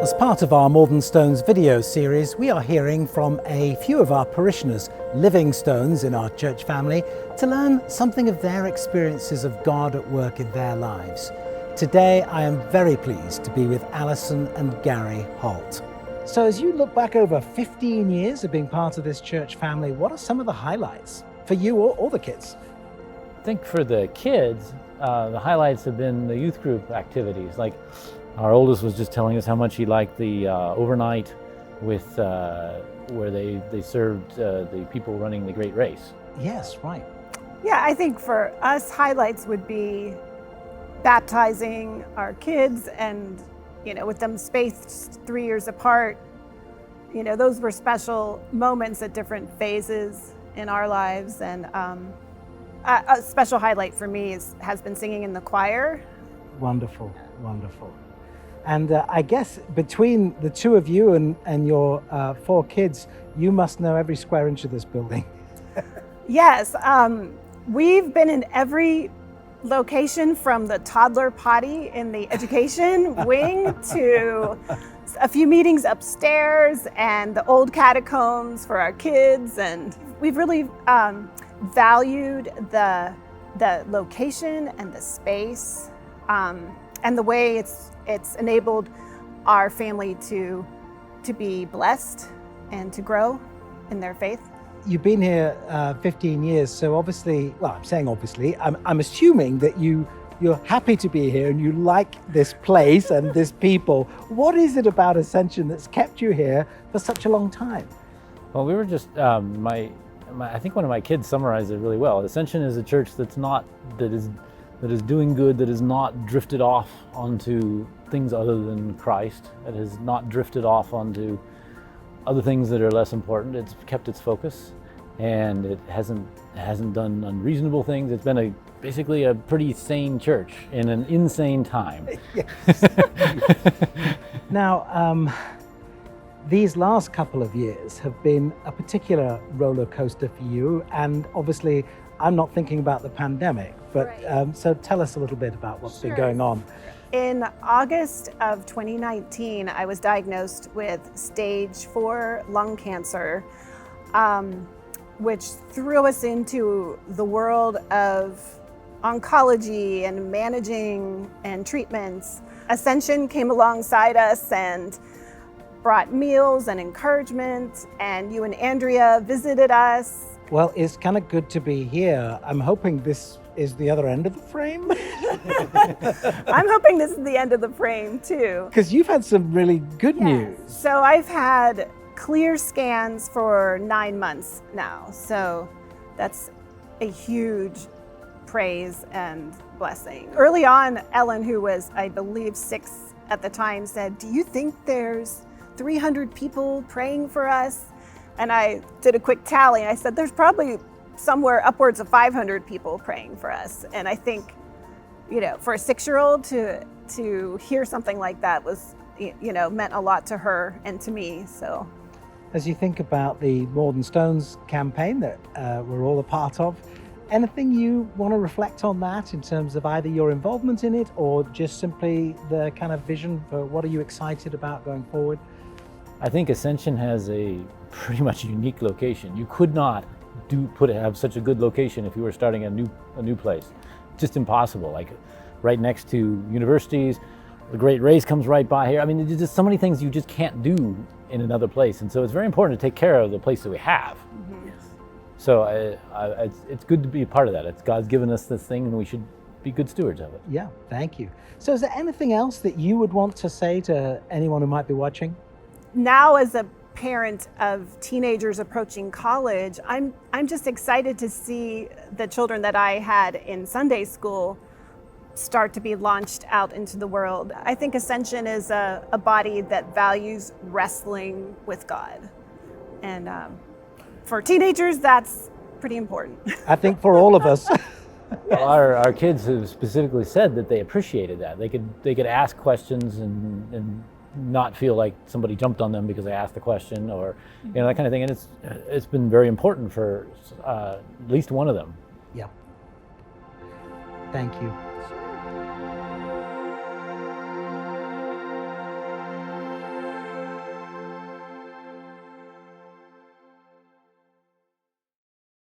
As part of our More Than Stones video series, we are hearing from a few of our parishioners, living stones in our church family, to learn something of their experiences of God at work in their lives. Today, I am very pleased to be with Alyson and Gary Holt. So as you look back over 15 years of being part of this church family, what are some of the highlights for you or the kids? I think for the kids, the highlights have been the youth group activities. Like our oldest was just telling us how much he liked the overnight with where they served the people running the great race. Yes, right. Yeah, I think for us, highlights would be baptizing our kids and, with them spaced 3 years apart, those were special moments at different phases in our lives. And a special highlight for me has been singing in the choir. Wonderful, wonderful. And I guess between the two of you and your 4 kids, you must know every square inch of this building. Yes, we've been in every location, from the toddler potty in the education wing to a few meetings upstairs and the old catacombs for our kids. And we've really valued the location and the space and the way it's enabled our family to be blessed and to grow in their faith. You've been here 15 years, so obviously, well, I'm saying obviously, I'm assuming that you're happy to be here and you like this place and this people. What is it about Ascension that's kept you here for such a long time? Well, we were just, I think one of my kids summarized it really well. Ascension is a church that is doing good, that has not drifted off onto things other than Christ, that has not drifted off onto other things that are less important. It's kept its focus, and it hasn't done unreasonable things. It's been basically a pretty sane church in an insane time. Yes. Now, these last couple of years have been a particular roller coaster for you, and obviously I'm not thinking about the pandemic, but right. So tell us a little bit about what's been going on. In August of 2019, I was diagnosed with stage 4 lung cancer, which threw us into the world of oncology and managing and treatments. Ascension came alongside us and brought meals and encouragement, and you and Andrea visited us. Well, it's kind of good to be here. I'm hoping this is the other end of the frame. I'm hoping this is the end of the frame too. Because you've had some really good news. So I've had clear scans for 9 months now. So that's a huge praise and blessing. Early on, Ellen, who was, I believe, 6 at the time, said, "Do you think there's 300 people praying for us?" And I did a quick tally. I said, there's probably somewhere upwards of 500 people praying for us. And I think, for a 6-year-old to hear something like that was, meant a lot to her and to me. So, as you think about the More Than Stones campaign that we're all a part of, anything you want to reflect on that in terms of either your involvement in it or just simply the kind of vision for what are you excited about going forward? I think Ascension has a pretty much unique location. You could not have such a good location if you were starting a new place. Just impossible. Like right next to universities, the Great Race comes right by here. I mean, there's just so many things you just can't do in another place, and so it's very important to take care of the place that we have. Mm-hmm. So it's good to be a part of that. God's given us this thing, and we should be good stewards of it. Yeah, thank you. So is there anything else that you would want to say to anyone who might be watching? Now, as a parent of teenagers approaching college, I'm just excited to see the children that I had in Sunday school start to be launched out into the world. I think Ascension is a body that values wrestling with God. And for teenagers, that's pretty important. I think for all of us. Well, our kids have specifically said that they appreciated that. They could ask questions and not feel like somebody jumped on them because they asked the question, or that kind of thing. And it's been very important for at least one of them. Yeah. Thank you.